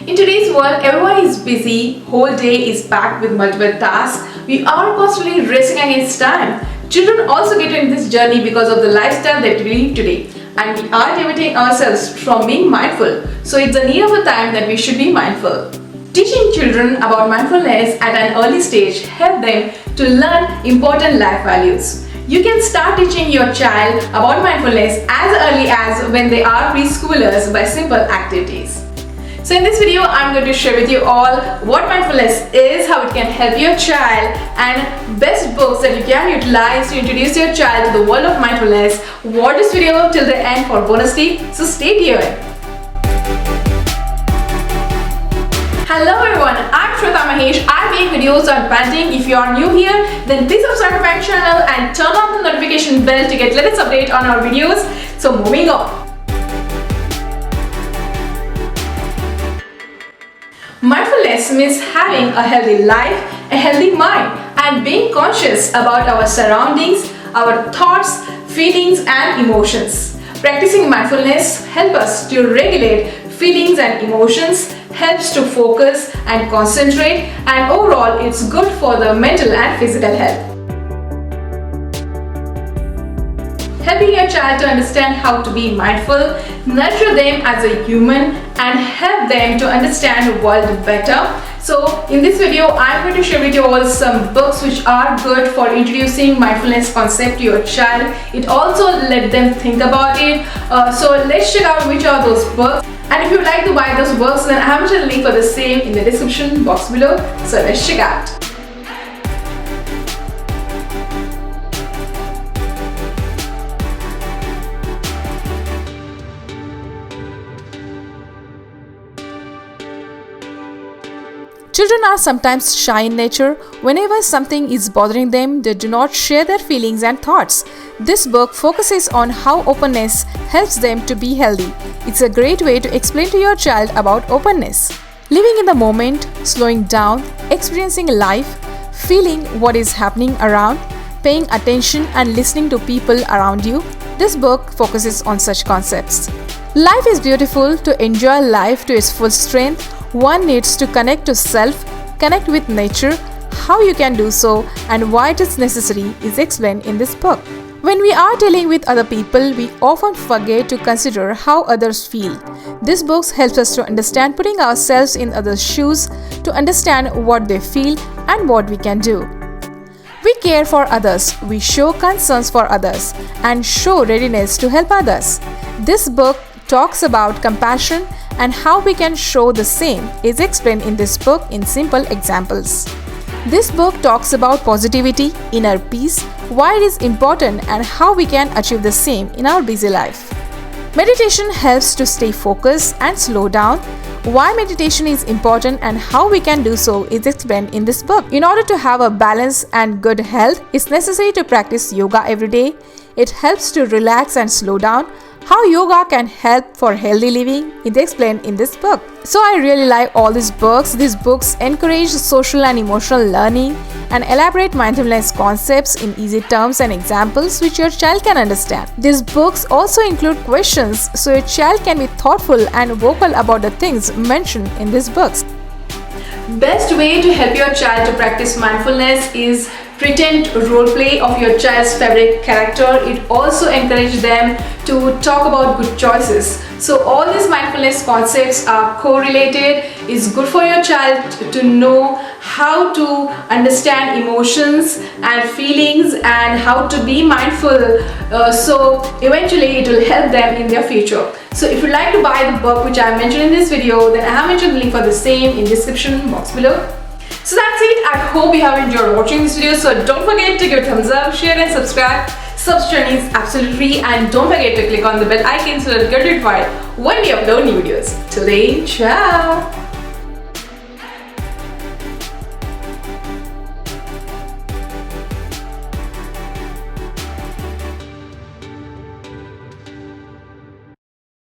In today's world, everyone is busy, whole day is packed with multiple tasks. We are constantly racing against time. Children also get in this journey because of the lifestyle that we live today. And we are limiting ourselves from being mindful. So it's a need of a time that we should be mindful. Teaching children about mindfulness at an early stage help them to learn important life values. You can start teaching your child about mindfulness as early as when they are preschoolers by simple activities. So in this video, I'm going to share with you all what mindfulness is, how it can help your child, and best books that you can utilize to introduce your child to the world of mindfulness. Watch this video till the end for bonus tip, so stay tuned. Hello everyone, I'm Shweta Mahesh. I make videos on parenting. If you are new here, then please subscribe to my channel and turn on the notification bell to get latest update on our videos. So moving on. Mindfulness means having a healthy life, a healthy mind, and being conscious about our surroundings, our thoughts, feelings, and emotions. Practicing mindfulness helps us to regulate feelings and emotions, helps to focus and concentrate, and overall it's good for the mental and physical health. Helping your child to understand how to be mindful, nurture them as a human, and help them to understand the world better. So in this video, I'm going to share with you all some books which are good for introducing mindfulness concept to your child. It also let them think about it. So let's check out which are those books. And if you'd like to buy those books, then I have a link for the same in the description box below. So let's check out. Children are sometimes shy in nature. Whenever something is bothering them, they do not share their feelings and thoughts. This book focuses on how openness helps them to be healthy. It's a great way to explain to your child about openness. Living in the moment, slowing down, experiencing life, feeling what is happening around, paying attention and listening to people around you. This book focuses on such concepts. Life is beautiful. To enjoy life to its full strength, one needs to connect to self, connect with nature. How you can do so and why it is necessary is explained in this book. When we are dealing with other people, we often forget to consider how others feel. This book helps us to understand putting ourselves in others' shoes, to understand what they feel and what we can do. We care for others, we show concerns for others, and show readiness to help others. This book talks about compassion and how we can show the same is explained in this book in simple examples. This book talks about positivity, inner peace, why it is important and how we can achieve the same in our busy life. Meditation helps to stay focused and slow down. Why meditation is important and how we can do so is explained in this book. In order to have a balance and good health, it's necessary to practice yoga every day. It helps to relax and slow down. How yoga can help for healthy living is explained in this book. So I really like all these books. These books encourage social and emotional learning and elaborate mindfulness concepts in easy terms and examples which your child can understand. These books also include questions so your child can be thoughtful and vocal about the things mentioned in these books. Best way to help your child to practice mindfulness is pretend role play of your child's favorite character. It also encourages them to talk about good choices. So all these mindfulness concepts are correlated. It's good for your child to know how to understand emotions and feelings and how to be mindful. So eventually it will help them in their future. So if you'd like to buy the book which I mentioned in this video, then I have mentioned the link for the same in the description box below. So that's it. I hope you have enjoyed watching this video. So don't forget to give a thumbs up, share and subscribe. Subscription is absolutely free, and don't forget to click on the bell icon so that you get notified when we upload new videos. Till then, ciao!